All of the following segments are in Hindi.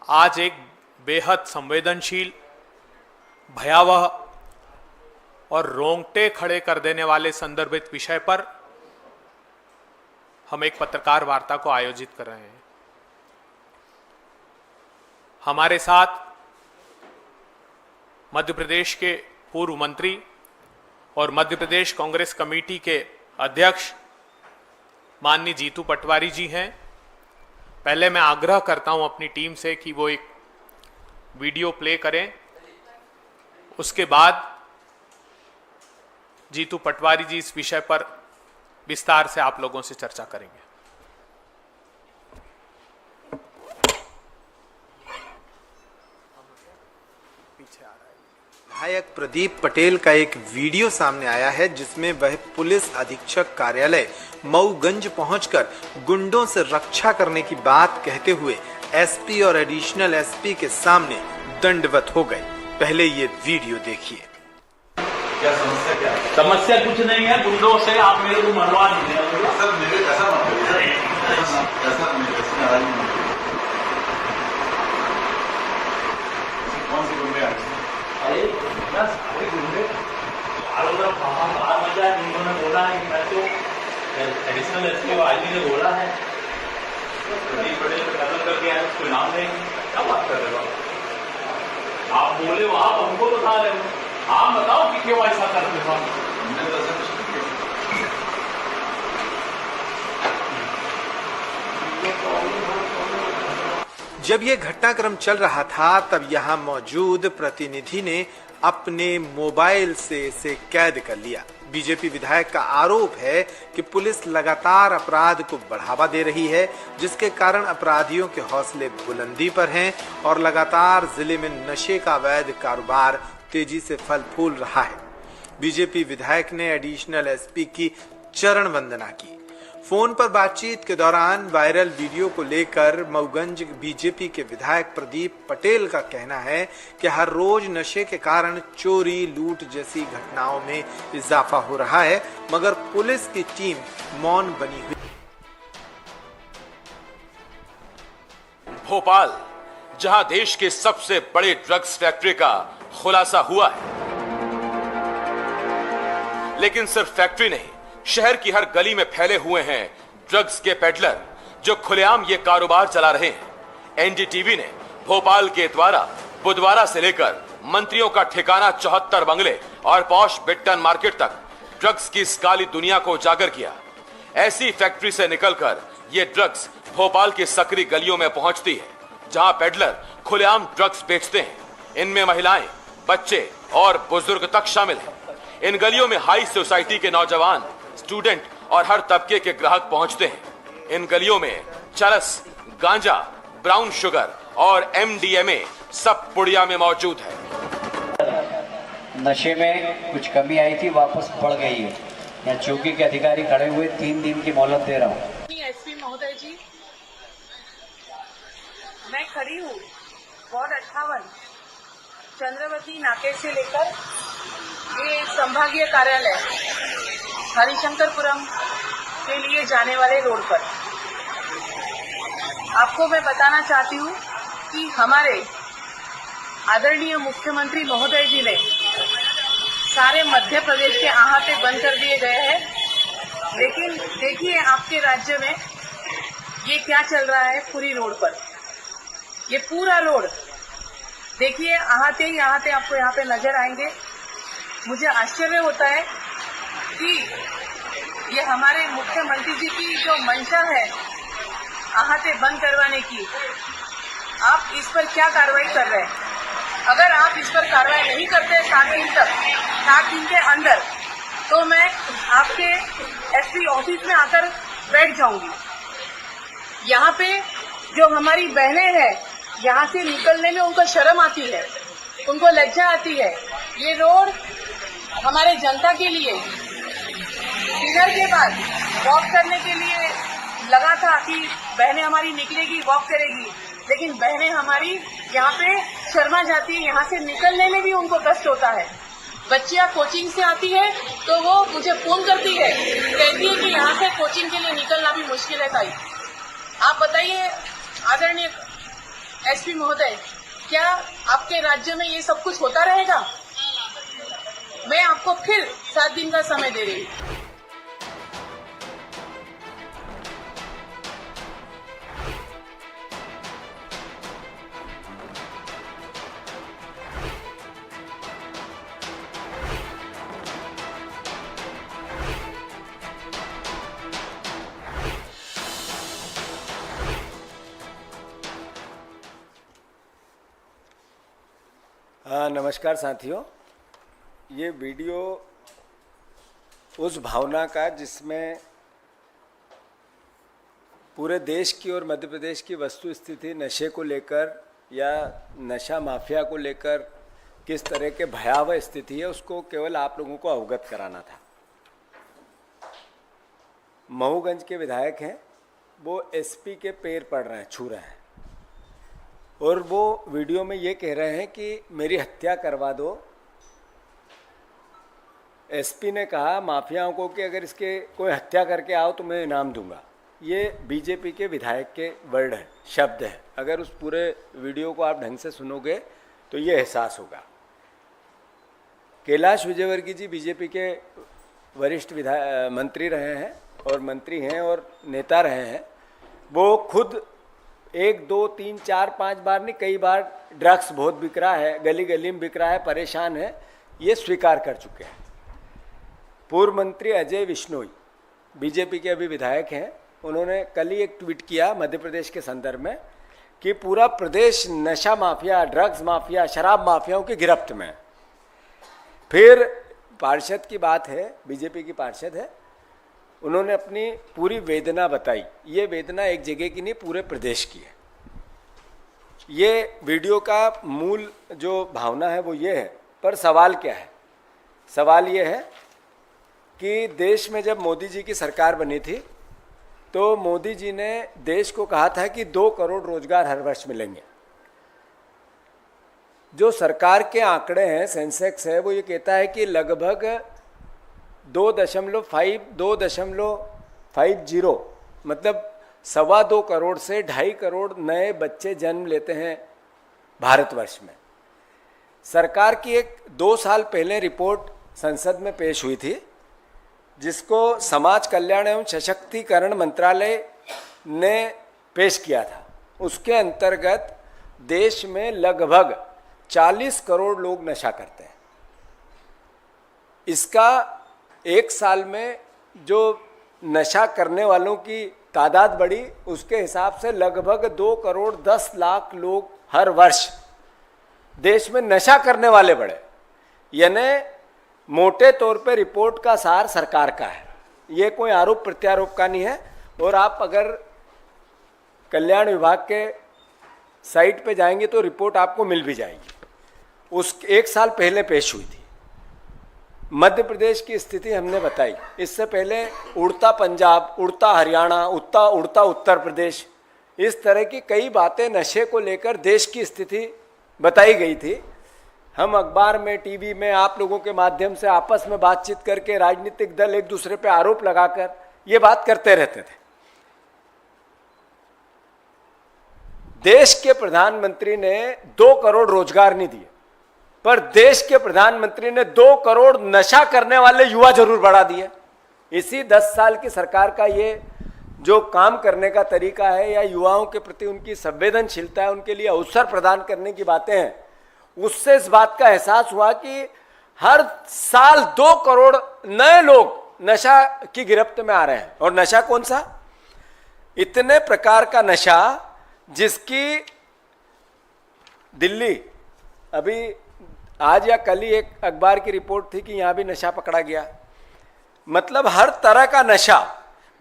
आज एक बेहद संवेदनशील, भयावह और रोंगटे खड़े कर देने वाले संदर्भित विषय पर हम एक पत्रकार वार्ता को आयोजित कर रहे हैं। हमारे साथ मध्य प्रदेश के पूर्व मंत्री और मध्य प्रदेश कांग्रेस कमेटी के अध्यक्ष माननीय जीतू पटवारी जी हैं। पहले मैं आग्रह करता हूं अपनी टीम से कि वो एक वीडियो प्ले करें, उसके बाद जीतू पटवारी जी इस विषय पर विस्तार से आप लोगों से चर्चा करेंगे। विधायक प्रदीप पटेल का एक वीडियो सामने आया है जिसमें वह पुलिस अधीक्षक कार्यालय मऊगंज पहुंचकर गुंडों से रक्षा करने की बात कहते हुए एसपी और एडिशनल एसपी के सामने दंडवत हो गए। पहले ये वीडियो देखिए। क्या समस्या क्या है? समस्या कुछ नहीं है, गुंडों से आप मेरे को मरवा दीजिए। सर मेरे ऐसा मत करिए, ऐसा नाराज नहीं। कौन से गुंडे आए? अरे बस अरे गुंडे चारों तरफ बाहर मचा है। उन्होंने बोला है कि मैं तो एडिशनल एसपी और आईजी ने बोला है प्रदीप पटेल को कत्ल करके आए, उसको नाम देंगे। क्या बात कर रहे हो आप? बोले हो आप, हमको बता रहे हो। आप बताओ कि क्यों ऐसा करते हो? जब यह घटनाक्रम चल रहा था तब यहां मौजूद प्रतिनिधि ने अपने मोबाइल से इसे कैद कर लिया। बीजेपी विधायक का आरोप है कि पुलिस लगातार अपराध को बढ़ावा दे रही है, जिसके कारण अपराधियों के हौसले बुलंदी पर हैं और लगातार जिले में नशे का अवैध कारोबार तेजी से फल फूल रहा है। बीजेपी विधायक ने एडिशनल एसपी की चरण वंदना की। फोन पर बातचीत के दौरान वायरल वीडियो को लेकर मऊगंज बीजेपी के विधायक प्रदीप पटेल का कहना है कि हर रोज नशे के कारण चोरी, लूट जैसी घटनाओं में इजाफा हो रहा है, मगर पुलिस की टीम मौन बनी हुई। भोपाल, जहां देश के सबसे बड़े ड्रग्स फैक्ट्री का खुलासा हुआ है, लेकिन सिर्फ फैक्ट्री नहीं, शहर की हर गली में फैले हुए हैं ड्रग्स के पेडलर जो खुलेआम ये कारोबार चला रहे हैं। एनडीटीवी ने भोपाल के द्वारा बुधवारा से लेकर मंत्रियों का ठिकाना 74 बंगले और पॉश बिट्टन मार्केट तक ड्रग्स की इस काली दुनिया को उजागर किया। ऐसी फैक्ट्री से निकलकर ये ड्रग्स भोपाल की सकरी गलियों में पहुंचती है, जहां पेडलर खुलेआम ड्रग्स बेचते हैं। इनमें महिलाएं, बच्चे और बुजुर्ग तक शामिल हैं। इन गलियों में हाई सोसाइटी के नौजवान, स्टूडेंट और हर तबके के ग्राहक पहुंचते हैं। इन गलियों में चरस, गांजा, ब्राउन शुगर और एमडीएमए सब पुड़िया में मौजूद है। नशे में कुछ कमी आई थी, वापस बढ़ गई है। यहाँ चौकी के अधिकारी खड़े हुए, 3 दिन की मोहलत दे रहा हूँ। एसपी महोदय जी, मैं खड़ी हूँ वार्ड 58 चंद्रवती नाके से लेकर ये संभागीय कार्यालय हरिशंकरपुरम के लिए जाने वाले रोड पर। आपको मैं बताना चाहती हूँ कि हमारे आदरणीय मुख्यमंत्री महोदय जी ने सारे मध्य प्रदेश के अहाते बंद कर दिए गए हैं, लेकिन देखिए आपके राज्य में ये क्या चल रहा है। पूरी रोड पर ये पूरा रोड देखिए, अहाते ही अहाते आपको यहाँ पे नजर आएंगे। मुझे आश्चर्य होता है कि ये हमारे मुख्यमंत्री जी की जो मंशा है अहाते बंद करवाने की, आप इस पर क्या कार्रवाई कर रहे हैं? अगर आप इस पर कार्रवाई नहीं करते 7 दिन तक, 7 दिन के अंदर, तो मैं आपके एसपी ऑफिस में आकर बैठ जाऊंगी। यहाँ पे जो हमारी बहनें हैं, यहाँ से निकलने में उनको शर्म आती है, उनको लज्जा आती है। ये रोड हमारे जनता के लिए डिनर के बाद वॉक करने के लिए लगा था कि बहनें हमारी निकलेगी, वॉक करेगी, लेकिन बहनें हमारी यहाँ पे शर्मा जाती है। यहाँ से निकलने में भी उनको कष्ट होता है। बच्चियाँ कोचिंग से आती है तो वो मुझे फोन करती है, कहती है कि यहाँ से कोचिंग के लिए निकलना भी मुश्किल है। ताई, आप बताइए आदरणीय एसपी महोदय, क्या आपके राज्य में ये सब कुछ होता रहेगा? मैं आपको फिर 7 दिन का समय दे रही हूँ। हाँ, नमस्कार साथियों। ये वीडियो उस भावना का जिसमें पूरे देश की और मध्य प्रदेश की वस्तु स्थिति नशे को लेकर या नशा माफिया को लेकर किस तरह के भयावह स्थिति है उसको केवल आप लोगों को अवगत कराना था। महूगंज के विधायक हैं, वो एसपी के पैर पड़ रहे हैं, छू रहे हैं, और वो वीडियो में ये कह रहे हैं कि मेरी हत्या करवा दो। एसपी ने कहा माफियाओं को कि अगर इसके कोई हत्या करके आओ तो मैं इनाम दूंगा। ये बीजेपी के विधायक के वर्ड है, शब्द है। अगर उस पूरे वीडियो को आप ढंग से सुनोगे तो ये एहसास होगा। कैलाश विजयवर्गीय जी बीजेपी के वरिष्ठ मंत्री रहे हैं और मंत्री हैं और नेता रहे हैं। वो खुद 1, 2, 3, 4, 5 बार नहीं, कई बार ड्रग्स बहुत बिक रहा है, गली गली में बिक रहा है, परेशान है, ये स्वीकार कर चुके हैं। पूर्व मंत्री अजय विश्नोई बीजेपी के अभी विधायक हैं, उन्होंने कल ही एक ट्वीट किया मध्य प्रदेश के संदर्भ में कि पूरा प्रदेश नशा माफिया, ड्रग्स माफिया, शराब माफियाओं की गिरफ्त में है। फिर पार्षद की बात है, बीजेपी की पार्षद है, उन्होंने अपनी पूरी वेदना बताई। ये वेदना एक जगह की नहीं, पूरे प्रदेश की है। ये वीडियो का मूल जो भावना है वो ये है, पर सवाल क्या है? सवाल ये है कि देश में जब मोदी जी की सरकार बनी थी तो मोदी जी ने देश को कहा था कि 2 करोड़ रोजगार हर वर्ष मिलेंगे। जो सरकार के आंकड़े हैं, सेंसेक्स है, वो ये कहता है कि लगभग 2.50 मतलब 2.25 करोड़ से 2.5 करोड़ नए बच्चे जन्म लेते हैं भारतवर्ष में। सरकार की एक 2 साल पहले रिपोर्ट संसद में पेश हुई थी, जिसको समाज कल्याण एवं सशक्तिकरण मंत्रालय ने पेश किया था। उसके अंतर्गत देश में लगभग 40 करोड़ लोग नशा करते हैं। इसका एक साल में जो नशा करने वालों की तादाद बढ़ी, उसके हिसाब से लगभग 2 करोड़ 10 लाख लोग हर वर्ष देश में नशा करने वाले बढ़े। यानी मोटे तौर पे रिपोर्ट का सार सरकार का है, ये कोई आरोप प्रत्यारोप का नहीं है। और आप अगर कल्याण विभाग के साइट पे जाएंगे तो रिपोर्ट आपको मिल भी जाएगी। उस 1 साल पहले पेश हुई थी। मध्य प्रदेश की स्थिति हमने बताई, इससे पहले उड़ता पंजाब, उड़ता हरियाणा, उड़ता उत्तर प्रदेश, इस तरह की कई बातें नशे को लेकर देश की स्थिति बताई गई थी। हम अखबार में, टीवी में, आप लोगों के माध्यम से आपस में बातचीत करके, राजनीतिक दल एक दूसरे पे आरोप लगाकर ये बात करते रहते थे। देश के प्रधानमंत्री ने 2 करोड़ रोजगार नहीं दिए, पर देश के प्रधानमंत्री ने 2 करोड़ नशा करने वाले युवा जरूर बढ़ा दिए। इसी 10 साल की सरकार का ये जो काम करने का तरीका है या युवाओं के प्रति उनकी संवेदनशीलता है, उनके लिए अवसर प्रदान करने की बातें हैं, उससे इस बात का एहसास हुआ कि हर साल 2 करोड़ नए लोग नशा की गिरफ्त में आ रहे हैं। और नशा कौन सा? इतने प्रकार का नशा जिसकी दिल्ली, अभी आज या कल ही एक अखबार की रिपोर्ट थी कि यहां भी नशा पकड़ा गया। मतलब हर तरह का नशा,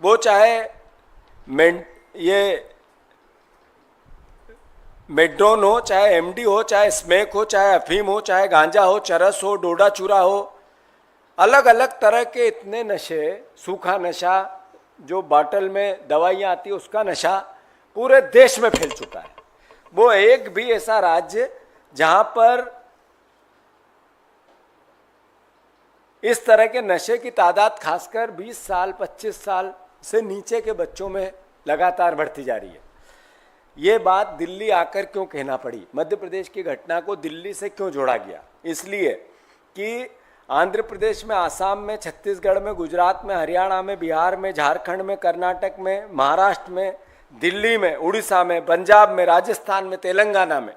वो चाहे ये मेड्रोन हो, चाहे एमडी हो, चाहे स्मैक हो, चाहे अफीम हो, चाहे गांजा हो, चरस हो, डोडा चूरा हो, अलग अलग तरह के इतने नशे, सूखा नशा, जो बॉटल में दवाइयाँ आती है उसका नशा पूरे देश में फैल चुका है। वो एक भी ऐसा राज्य जहां पर इस तरह के नशे की तादाद खासकर 20 साल 25 साल से नीचे के बच्चों में लगातार बढ़ती जा रही है। ये बात दिल्ली आकर क्यों कहना पड़ी, मध्य प्रदेश की घटना को दिल्ली से क्यों जोड़ा गया? इसलिए कि आंध्र प्रदेश में, आसाम में, छत्तीसगढ़ में, गुजरात में, हरियाणा में, बिहार में, झारखंड में, कर्नाटक में, महाराष्ट्र में, दिल्ली में, उड़ीसा में, पंजाब में, राजस्थान में, तेलंगाना में,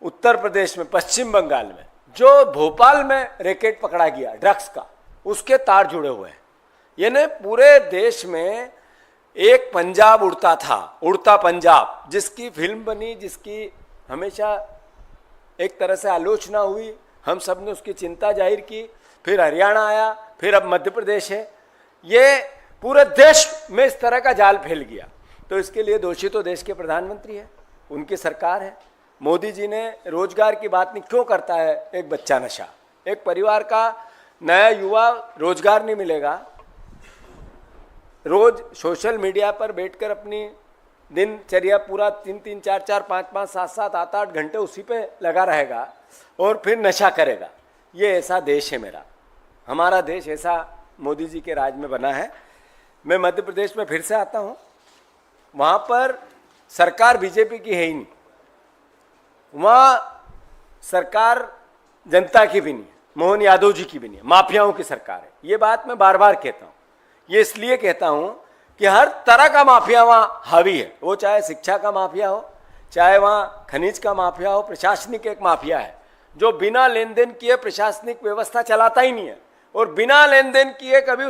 उत्तर प्रदेश में, पश्चिम बंगाल में, जो भोपाल में रैकेट पकड़ा गया ड्रग्स का, उसके तार जुड़े हुए हैं। यानी पूरे देश में एक पंजाब उड़ता था, उड़ता पंजाब, जिसकी फिल्म बनी, जिसकी हमेशा एक तरह से आलोचना हुई, हम सब ने उसकी चिंता जाहिर की, फिर हरियाणा आया, फिर अब मध्य प्रदेश है। ये पूरे देश में इस तरह का जाल फैल गया। तो इसके लिए दोषी तो देश के प्रधानमंत्री है, उनकी सरकार है। मोदी जी ने रोजगार की बात नहीं क्यों करता है? एक बच्चा नशा, एक परिवार का नया युवा रोजगार नहीं मिलेगा, रोज सोशल मीडिया पर बैठकर अपनी दिनचर्या पूरा 3-3, 4-4, 5-5, 7-7, 8-8 घंटे उसी पे लगा रहेगा और फिर नशा करेगा। ये ऐसा देश है मेरा, हमारा देश ऐसा मोदी जी के राज में बना है। मैं मध्य प्रदेश में फिर से आता हूँ, वहाँ पर सरकार बीजेपी की है ही नहीं, वहाँ सरकार जनता की भी नहीं है, मोहन यादव जी की भी नहीं है, माफियाओं की सरकार है। ये बात मैं बार बार कहता हूँ। ये इसलिए कहता हूँ कि हर तरह का माफिया वहाँ हावी है, वो चाहे शिक्षा का माफिया हो, चाहे वहाँ खनिज का माफिया हो, प्रशासनिक एक माफिया है जो बिना लेन देन किए प्रशासनिक व्यवस्था चलाता ही नहीं है, और बिना लेन देन किए कभी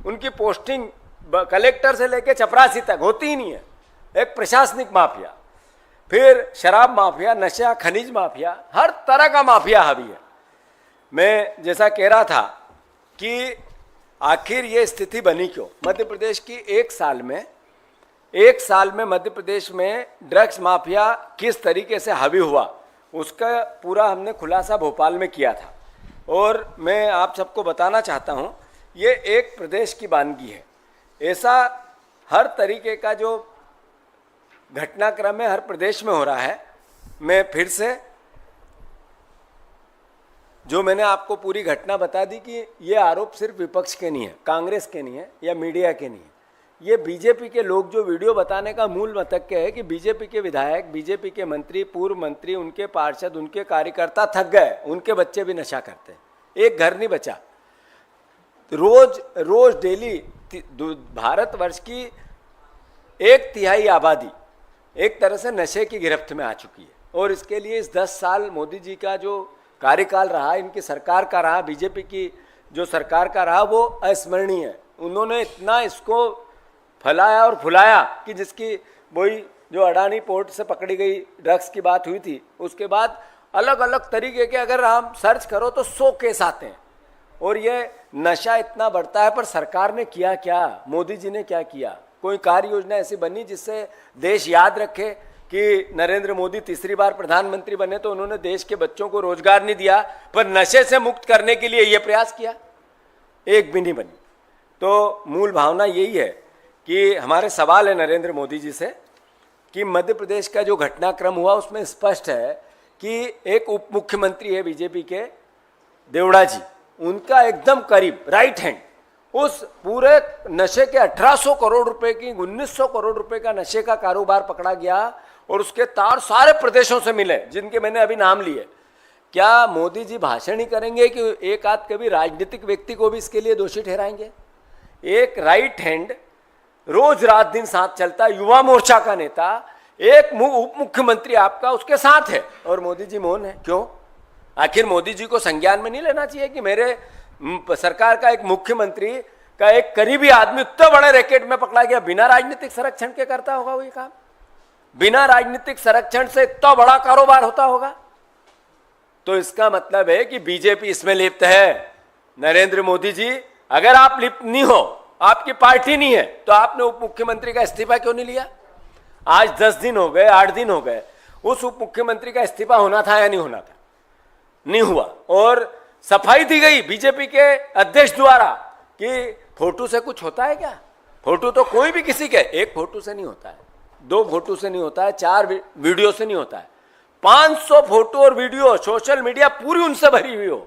उनकी पोस्टिंग कलेक्टर से लेकर चपरासी तक होती ही नहीं है। एक प्रशासनिक माफिया, फिर शराब माफिया, नशा, खनिज माफिया, हर तरह का माफिया हावी है। मैं जैसा कह रहा था कि आखिर ये स्थिति बनी क्यों? मध्य प्रदेश की एक साल में मध्य प्रदेश में ड्रग्स माफिया किस तरीके से हावी हुआ, उसका पूरा हमने खुलासा भोपाल में किया था। और मैं आप सबको बताना चाहता हूँ, ये एक प्रदेश की वानगी है। ऐसा हर तरीके का जो घटनाक्रम है हर प्रदेश में हो रहा है। मैं फिर से जो मैंने आपको पूरी घटना बता दी कि ये आरोप सिर्फ विपक्ष के नहीं है, कांग्रेस के नहीं है या मीडिया के नहीं है, ये बीजेपी के लोग जो वीडियो बताने का मूल मतक्य है कि बीजेपी के विधायक, बीजेपी के मंत्री, पूर्व मंत्री, उनके पार्षद, उनके कार्यकर्ता थक गए, उनके बच्चे भी नशा करते हैं, एक घर नहीं बचा। रोज डेली भारतवर्ष की 1/3 आबादी एक तरह से नशे की गिरफ्त में आ चुकी है। और इसके लिए इस 10 साल मोदी जी का जो कार्यकाल रहा, इनकी सरकार का रहा, बीजेपी की जो सरकार का रहा, वो अस्मरणीय है। उन्होंने इतना इसको फैलाया और फुलाया कि जिसकी वही जो अडानी पोर्ट से पकड़ी गई ड्रग्स की बात हुई थी, उसके बाद अलग अलग तरीके के अगर हम सर्च करो तो 100 केस आते हैं। और ये नशा इतना बढ़ता है, पर सरकार ने किया क्या? मोदी जी ने क्या किया? कोई कार्य योजना ऐसी बनी जिससे देश याद रखे कि नरेंद्र मोदी तीसरी बार प्रधानमंत्री बने तो उन्होंने देश के बच्चों को रोजगार नहीं दिया, पर नशे से मुक्त करने के लिए ये प्रयास किया? एक भी नहीं बनी। तो मूल भावना यही है कि हमारे सवाल है नरेंद्र मोदी जी से कि मध्य प्रदेश का जो घटनाक्रम हुआ उसमें स्पष्ट है कि एक उप मुख्यमंत्री है बीजेपी के, देवड़ा जी, उनका एकदम करीब राइट हैंड, उस पूरे नशे के 1800 करोड़ रुपए की 1900 करोड़ रुपए का नशे का कारोबार पकड़ा गया और उसके तार सारे प्रदेशों से मिले जिनके मैंने अभी नाम लिए। क्या मोदी जी भाषण ही करेंगे कि एक आध कभी राजनीतिक व्यक्ति को भी इसके लिए दोषी ठहराएंगे? एक राइट हैंड रोज रात दिन साथ चलता युवा मोर्चा का नेता, एक उप मुख्यमंत्री आपका उसके साथ है और मोदी जी मौन है। क्यों? आखिर मोदी जी को संज्ञान में नहीं लेना चाहिए कि मेरे सरकार का एक मुख्यमंत्री का एक करीबी आदमी इतने बड़े रैकेट में पकड़ा गया, बिना राजनीतिक संरक्षण के करता होगा वो ये काम? बिना राजनीतिक संरक्षण से इतना बड़ा कारोबार होता होगा? तो इसका मतलब है कि बीजेपी इसमें लिप्त है। नरेंद्र मोदी जी, अगर आप लिप्त नहीं हो, आपकी पार्टी नहीं है, तो आपने उप मुख्यमंत्री का इस्तीफा क्यों नहीं लिया? आज 10 दिन हो गए, 8 दिन हो गए, उस उप मुख्यमंत्री का इस्तीफा होना था या नहीं होना था? नहीं हुआ। और सफाई दी गई बीजेपी के अध्यक्ष द्वारा कि फोटो से कुछ होता है क्या? फोटो तो कोई भी किसी के, एक फोटो से नहीं होता है, 2 फोटो से नहीं होता है, 4 वीडियो से नहीं होता है, 500 फोटो और वीडियो सोशल मीडिया पूरी उनसे भरी हुई हो,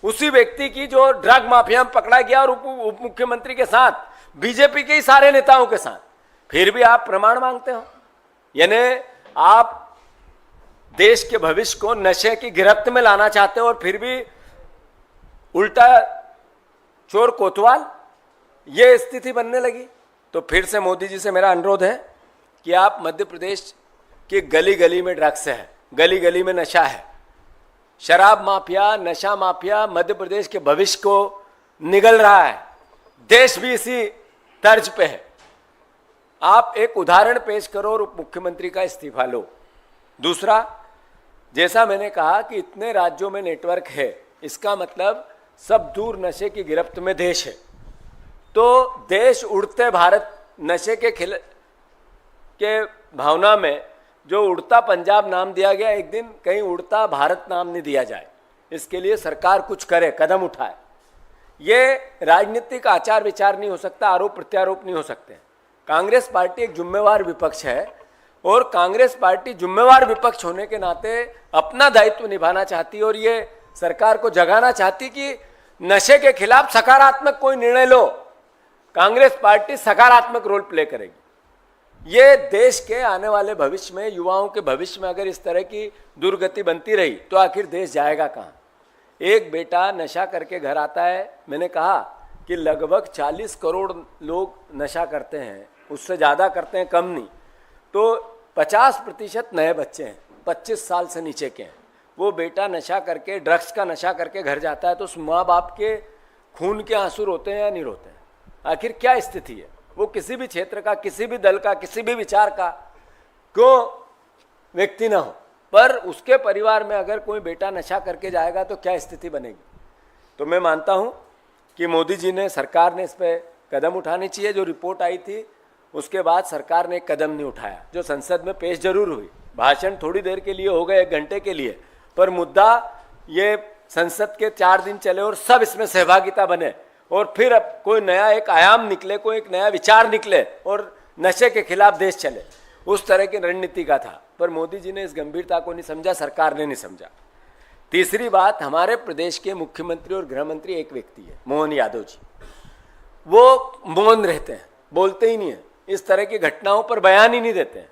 उसी व्यक्ति की जो ड्रग माफिया में पकड़ा गया और उप मुख्यमंत्री के साथ, बीजेपी के ही सारे नेताओं के साथ, फिर भी आप प्रमाण मांगते हो? यानी आप देश के भविष्य को नशे की गिरफ्त में लाना चाहते हो और फिर भी उल्टा चोर कोतवाल, ये स्थिति बनने लगी। तो फिर से मोदी जी से मेरा अनुरोध है कि आप मध्य प्रदेश की गली गली में ड्रग्स है, गली गली में नशा है, शराब माफिया, नशा माफिया मध्य प्रदेश के भविष्य को निगल रहा है, देश भी इसी तर्ज पे है। आप एक उदाहरण पेश करो और उप मुख्यमंत्री का इस्तीफा लो। दूसरा, जैसा मैंने कहा कि इतने राज्यों में नेटवर्क है, इसका मतलब सब दूर नशे की गिरफ्त में देश है। तो देश उड़ते भारत नशे के भावना में जो उड़ता पंजाब नाम दिया गया, एक दिन कहीं उड़ता भारत नाम नहीं दिया जाए। इसके लिए सरकार कुछ करे, कदम उठाए। ये राजनीतिक आचार विचार नहीं हो सकता, आरोप प्रत्यारोप नहीं हो सकते। कांग्रेस पार्टी एक जिम्मेवार विपक्ष है और कांग्रेस पार्टी जिम्मेवार विपक्ष होने के नाते अपना दायित्व निभाना चाहती है और ये सरकार को जगाना चाहती कि नशे के खिलाफ सकारात्मक कोई निर्णय लो। कांग्रेस पार्टी सकारात्मक रोल प्ले करेगी। ये देश के आने वाले भविष्य में, युवाओं के भविष्य में अगर इस तरह की दुर्गति बनती रही तो आखिर देश जाएगा कहाँ। एक बेटा नशा करके घर आता है, मैंने कहा कि लगभग 40 करोड़ लोग नशा करते हैं, उससे ज़्यादा करते हैं, कम नहीं। तो 50% नए बच्चे हैं, 25 साल से नीचे के हैं। वो बेटा नशा करके, ड्रग्स का नशा करके घर जाता है तो उस माँ बाप के खून के आंसू रोते हैं या नहीं रोते हैं? आखिर क्या स्थिति है? वो किसी भी क्षेत्र का, किसी भी दल का, किसी भी विचार का क्यों व्यक्ति ना हो, पर उसके परिवार में अगर कोई बेटा नशा करके जाएगा तो क्या स्थिति बनेगी। तो मैं मानता हूँ कि मोदी जी ने, सरकार ने इस पर कदम उठानी चाहिए। जो रिपोर्ट आई थी उसके बाद सरकार ने एक कदम नहीं उठाया। जो संसद में पेश जरूर हुई, भाषण थोड़ी देर के लिए हो गए, 1 घंटे के लिए, पर मुद्दा ये संसद के 4 दिन चले और सब इसमें सहभागिता बने और फिर अब कोई नया एक आयाम निकले, कोई एक नया विचार निकले और नशे के खिलाफ देश चले, उस तरह की रणनीति का था। पर मोदी जी ने इस गंभीरता को नहीं समझा, सरकार ने नहीं समझा। तीसरी बात, हमारे प्रदेश के मुख्यमंत्री और गृह मंत्री एक व्यक्ति है, मोहन यादव जी। वो मौन रहते हैं, बोलते ही नहीं है, इस तरह की घटनाओं पर बयान ही नहीं देते हैं।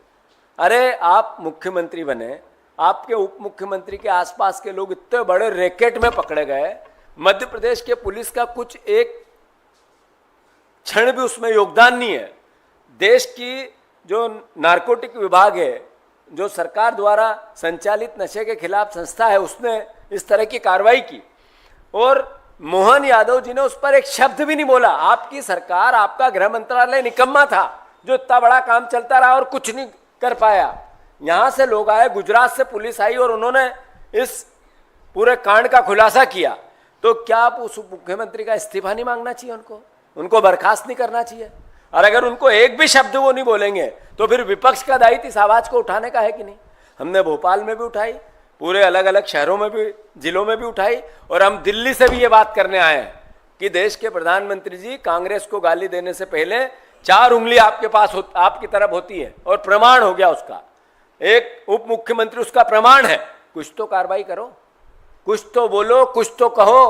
अरे आप मुख्यमंत्री बने, आपके उप मुख्यमंत्री के आसपास के लोग इतने बड़े रैकेट में पकड़े गए, मध्य प्रदेश के पुलिस का कुछ एक क्षण भी उसमें योगदान नहीं है। देश की जो नारकोटिक विभाग है, जो सरकार द्वारा संचालित नशे के खिलाफ संस्था है, उसने इस तरह की कार्रवाई की और मोहन यादव जी ने उस पर एक शब्द भी नहीं बोला। आपकी सरकार, आपका गृह मंत्रालय निकम्मा था जो इतना बड़ा काम चलता रहा और कुछ नहीं कर पाया। यहां से लोग आए, गुजरात से पुलिस आई और उन्होंने इस पूरे कांड का खुलासा किया। तो क्या आप उस मुख्यमंत्री का इस्तीफा नहीं मांगना चाहिए? उनको बर्खास्त नहीं करना चाहिए? और अगर उनको एक भी शब्द वो नहीं बोलेंगे तो फिर विपक्ष का दायित्व इस आवाज को उठाने का है कि नहीं? हमने भोपाल में भी उठाई, पूरे अलग अलग शहरों में भी, जिलों में भी उठाई और हम दिल्ली से भी ये बात करने आए हैं कि देश के प्रधानमंत्री जी, कांग्रेस को गाली देने से पहले 4 उंगली आपके पास आपकी तरफ होती है और प्रमाण हो गया उसका। एक उप मुख्यमंत्री उसका प्रमाण है। कुछ तो कार्रवाई करो, कुछ तो बोलो, कुछ तो कहो,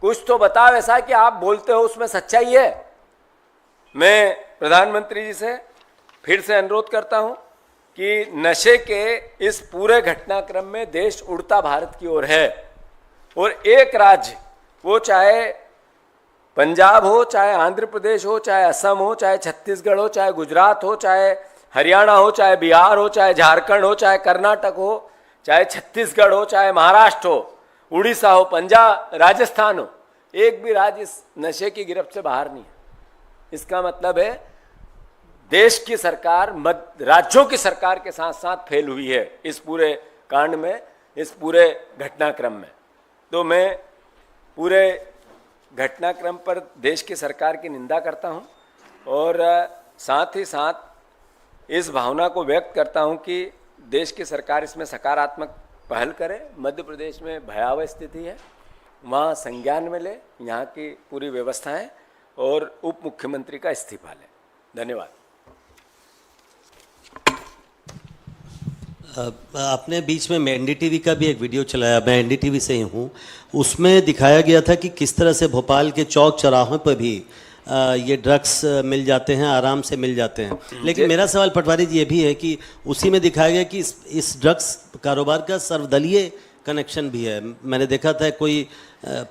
कुछ तो बताओ ऐसा कि आप बोलते हो उसमें सच्चाई है। मैं प्रधानमंत्री जी से फिर से अनुरोध करता हूं कि नशे के इस पूरे घटनाक्रम में देश उड़ता भारत की ओर है और एक राज्य, वो चाहे पंजाब हो, चाहे आंध्र प्रदेश हो, चाहे असम हो, चाहे छत्तीसगढ़ हो, चाहे गुजरात हो, चाहे हरियाणा हो, चाहे बिहार हो, चाहे झारखंड हो, चाहे कर्नाटक हो, चाहे छत्तीसगढ़ हो, चाहे महाराष्ट्र हो, उड़ीसा हो, पंजाब, राजस्थान हो, एक भी राज्य इस नशे की गिरफ्त से बाहर नहीं है। इसका मतलब है देश की सरकार राज्यों की सरकार के साथ साथ फेल हुई है इस पूरे कांड में, इस पूरे घटनाक्रम में। तो मैं पूरे घटनाक्रम पर देश की सरकार की निंदा करता हूं और साथ ही साथ इस भावना को व्यक्त करता हूं कि देश की सरकार इसमें सकारात्मक पहल करे। मध्य प्रदेश में भयावह स्थिति है, वहाँ संज्ञान में ले यहाँ की पूरी व्यवस्थाएं और उप मुख्यमंत्री का इस्तीफा ले। धन्यवाद। आपने बीच में एनडीटीवी का भी एक वीडियो चलाया, मैं एनडीटीवी से ही हूँ, उसमें दिखाया गया था कि किस तरह से भोपाल के चौक चौराहों पर भी ये ड्रग्स मिल जाते हैं, आराम से मिल जाते हैं। लेकिन मेरा सवाल पटवारी जी ये भी है कि उसी में दिखाया गया कि इस ड्रग्स कारोबार का सर्वदलीय कनेक्शन भी है। मैंने देखा था कोई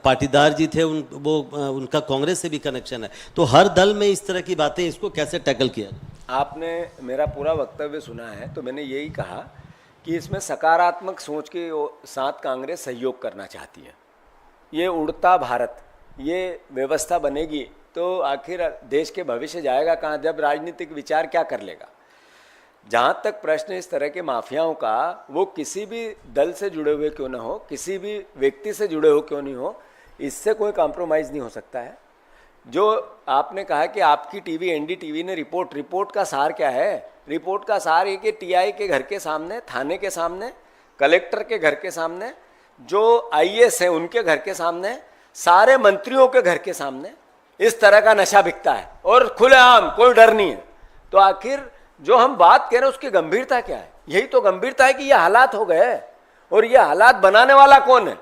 पाटीदार जी थे, उनका कांग्रेस से भी कनेक्शन है। तो हर दल में इस तरह की बातें, इसको कैसे टैकल किया? आपने मेरा पूरा वक्तव्य सुना है, तो मैंने यही कहा कि इसमें सकारात्मक सोच के साथ कांग्रेस सहयोग करना चाहती है। ये उड़ता भारत, ये व्यवस्था बनेगी तो आखिर देश के भविष्य जाएगा कहाँ, जब राजनीतिक विचार क्या कर लेगा। जहाँ तक प्रश्न इस तरह के माफियाओं का, वो किसी भी दल से जुड़े हुए क्यों ना हो, किसी भी व्यक्ति से जुड़े हो क्यों नहीं हो, इससे कोई कॉम्प्रोमाइज़ नहीं हो सकता है। जो आपने कहा कि आपकी टीवी एनडीटीवी ने रिपोर्ट का सार क्या है? रिपोर्ट का सार ये कि टीआई के घर के सामने, थाने के सामने, कलेक्टर के घर के सामने, जो आईएएस हैं उनके घर के सामने, सारे मंत्रियों के घर के सामने इस तरह का नशा बिकता है और खुलेआम, कोई डर नहीं है। तो आखिर जो हम बात कह रहे हैं उसकी गंभीरता क्या है? यही तो गंभीरता है कि ये हालात हो गए, और ये हालात बनाने वाला कौन है?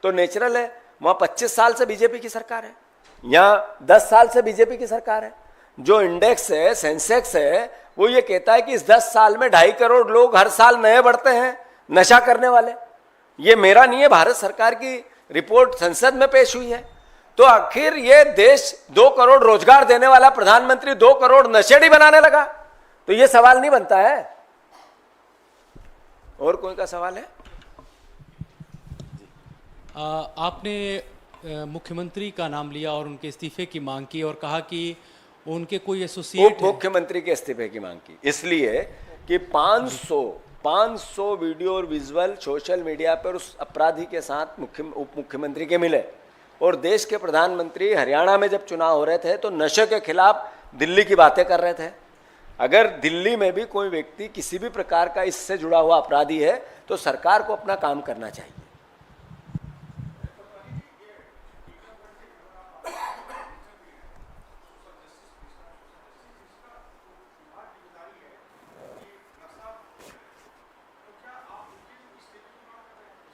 तो नेचुरल है, वहाँ 25 साल से बीजेपी की सरकार है, यहाँ 10 साल से बीजेपी की सरकार है। जो इंडेक्स है, सेंसेक्स है, वो ये कहता है कि इस 10 साल में 2.5 करोड़ लोग हर साल नए बढ़ते हैं नशा करने वाले। ये मेरा नहीं है, भारत सरकार की रिपोर्ट संसद में पेश हुई है। तो आखिर ये देश 2 करोड़ रोजगार देने वाला प्रधानमंत्री 2 करोड़ नशेड़ी बनाने लगा, तो ये सवाल नहीं बनता है। और कोई का सवाल है? आपने मुख्यमंत्री का नाम लिया और उनके इस्तीफे की मांग की और कहा कि उनके कोई एसोसिएट उप मुख्यमंत्री के इस्तीफे की मांग की, इसलिए कि 500 वीडियो और विजुअल सोशल मीडिया पर उस अपराधी के साथ उप मुख्यमंत्री के मिले। और देश के प्रधानमंत्री हरियाणा में जब चुनाव हो रहे थे तो नशे के खिलाफ दिल्ली की बातें कर रहे थे। अगर दिल्ली में भी कोई व्यक्ति किसी भी प्रकार का इससे जुड़ा हुआ अपराधी है तो सरकार को अपना काम करना चाहिए।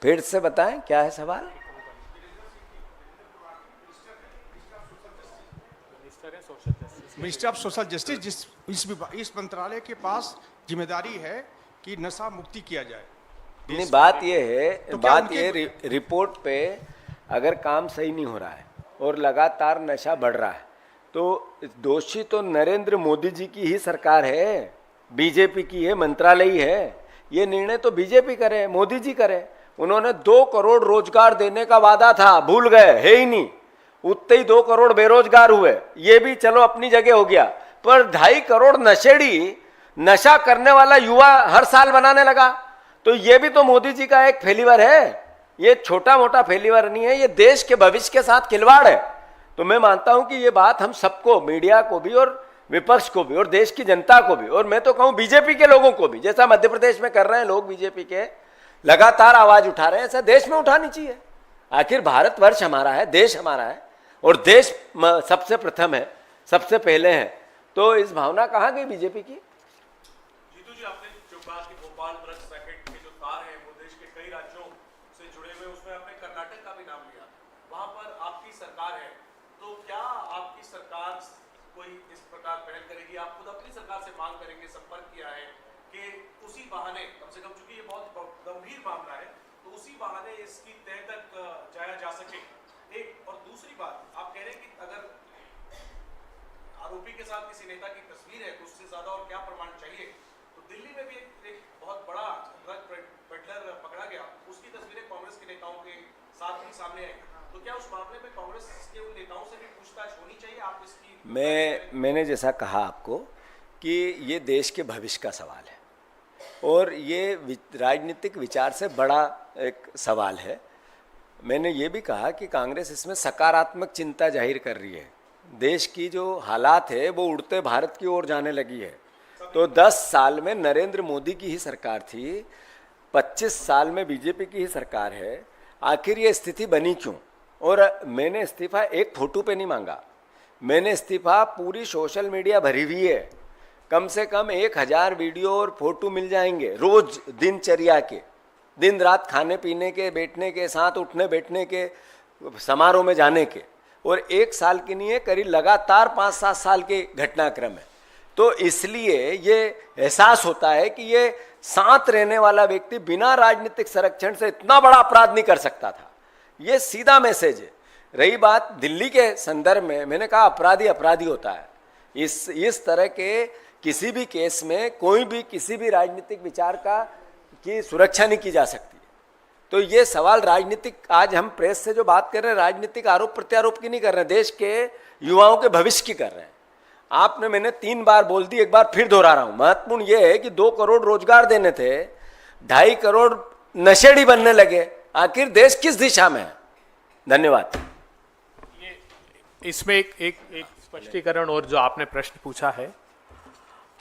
फिर से बताएं, क्या है सवाल? मिनिस्ट्री ऑफ सोशल जस्टिस, इस मंत्रालय के पास जिम्मेदारी है कि नशा मुक्ति किया जाए। नहीं, बात ये है, तो बात ये रिपोर्ट पे अगर काम सही नहीं हो रहा है और लगातार नशा बढ़ रहा है तो दोषी तो नरेंद्र मोदी जी की ही सरकार है, बीजेपी की है, मंत्रालय ही है। ये निर्णय तो बीजेपी करे, मोदी जी करे। उन्होंने 2 करोड़ रोजगार देने का वादा था, भूल गए, है ही नहीं। उतने ही 2 करोड़ बेरोजगार हुए, ये भी चलो अपनी जगह हो गया, पर 2.5 करोड़ नशेड़ी, नशा करने वाला युवा हर साल बनाने लगा। तो ये भी तो मोदी जी का एक फेलिवर है, ये छोटा मोटा फेलिवर नहीं है, ये देश के भविष्य के साथ खिलवाड़ है। तो मैं मानता हूं कि ये बात हम सबको, मीडिया को भी और विपक्ष को भी और देश की जनता को भी, और मैं तो कहूं बीजेपी के लोगों को भी, जैसा मध्य प्रदेश में कर रहे हैं लोग बीजेपी के, लगातार आवाज उठा रहे हैं, ऐसा देश में उठानी चाहिए। आखिर भारतवर्ष हमारा है, देश हमारा है, और देश सबसे प्रथम है, सबसे पहले है। तो इस भावना कहाँ गई बीजेपी की? जीतू जी, आपने जो बात की भोपाल ड्रग्स रैकेट के जो तार हैं वो देश के कई राज्यों से जुड़े हुए, उसमें आपने कर्नाटक का भी नाम लिया, वहां पर आपकी सरकार है। तो क्या आपकी सरकार कोई इस प्रकार पहल करेगी? आप खुद अपनी सरकार से मांग करेंगे, संपर्क किया है कि उसी बहाने कम से कम, चूंकि ये बहुत गंभीर मामला है, तो उसी बहाने इसकी तह तक जाया जा सके। एक और दूसरी बात, आप कह रहे हैं कि अगर आरोपी के साथ किसी नेता की तस्वीर है तो उससे ज्यादा और क्या प्रमाण चाहिए। तो दिल्ली में भी एक बहुत बड़ा ड्रग पेडलर पकड़ा गया, उसकी तस्वीरें कांग्रेस के नेताओं के साथ ही सामने आई। तो क्या उस मामले में कांग्रेस के उन नेताओं से भी पूछताछ होनी चाहिए? आप इसकी मैंने जैसा कहा आपको कि ये देश के भविष्य का सवाल है और ये राजनीतिक विचार से बड़ा एक सवाल है। मैंने ये भी कहा कि कांग्रेस इसमें सकारात्मक चिंता जाहिर कर रही है। देश की जो हालात है वो उड़ते भारत की ओर जाने लगी है। तो 10 साल में नरेंद्र मोदी की ही सरकार थी, 25 साल में बीजेपी की ही सरकार है। आखिर ये स्थिति बनी क्यों? और मैंने इस्तीफा एक फोटो पे नहीं मांगा, मैंने इस्तीफा पूरी सोशल मीडिया भरी हुई है। कम से कम 1000 वीडियो और फोटो मिल जाएंगे रोज दिनचर्या के, दिन रात खाने पीने के, बैठने के, साथ उठने बैठने के, समारोह में जाने के, और 1 साल की नहीं है, करीब लगातार 5-7 साल के घटनाक्रम है। तो इसलिए ये एहसास होता है कि ये साथ रहने वाला व्यक्ति बिना राजनीतिक संरक्षण से इतना बड़ा अपराध नहीं कर सकता था। ये सीधा मैसेज है। रही बात दिल्ली के संदर्भ में, मैंने कहा अपराधी अपराधी होता है। इस तरह के किसी भी केस में कोई भी किसी भी राजनीतिक विचार की सुरक्षा नहीं की जा सकती। तो ये सवाल राजनीतिक, आज हम प्रेस से जो बात कर रहे हैं राजनीतिक आरोप प्रत्यारोप की नहीं कर रहे हैं, देश के युवाओं के भविष्य की कर रहे हैं। आपने, मैंने 3 बार बोल दी, एक बार फिर दोहरा रहा हूं। महत्वपूर्ण यह है कि 2 करोड़ रोजगार देने थे, 2.5 करोड़ नशेड़ी बनने लगे। आखिर देश किस दिशा में है? धन्यवाद। इसमें एक स्पष्टीकरण और जो आपने प्रश्न पूछा है,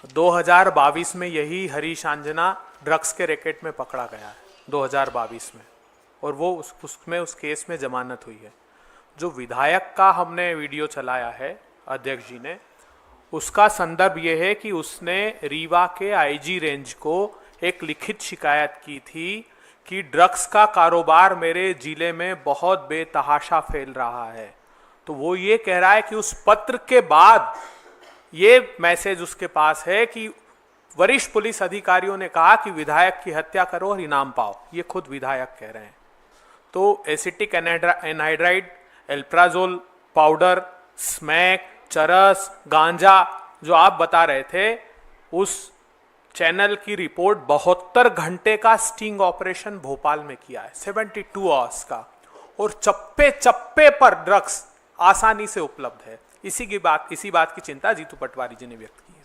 2022 में यही हरीश आंजना ड्रग्स के रैकेट में पकड़ा गया है 2022 में, और वो उसमें उस केस में जमानत हुई है। जो विधायक का हमने वीडियो चलाया है अध्यक्ष जी ने, उसका संदर्भ ये है कि उसने रीवा के आईजी रेंज को एक लिखित शिकायत की थी कि ड्रग्स का कारोबार मेरे जिले में बहुत बेतहाशा फैल रहा है। तो वो ये कह रहा है कि उस पत्र के बाद ये मैसेज उसके पास है कि वरिष्ठ पुलिस अधिकारियों ने कहा कि विधायक की हत्या करो और इनाम पाओ। ये खुद विधायक कह रहे हैं। तो एसिटिक एनहाइड्राइड, एल्प्राजोल पाउडर, स्मैक, चरस, गांजा जो आप बता रहे थे, उस चैनल की रिपोर्ट 72 घंटे का स्टिंग ऑपरेशन भोपाल में किया है, 72 आवर्स का, और चप्पे चप्पे पर ड्रग्स आसानी से उपलब्ध है। इसी बात की चिंता जीतू पटवारी जी ने व्यक्त की।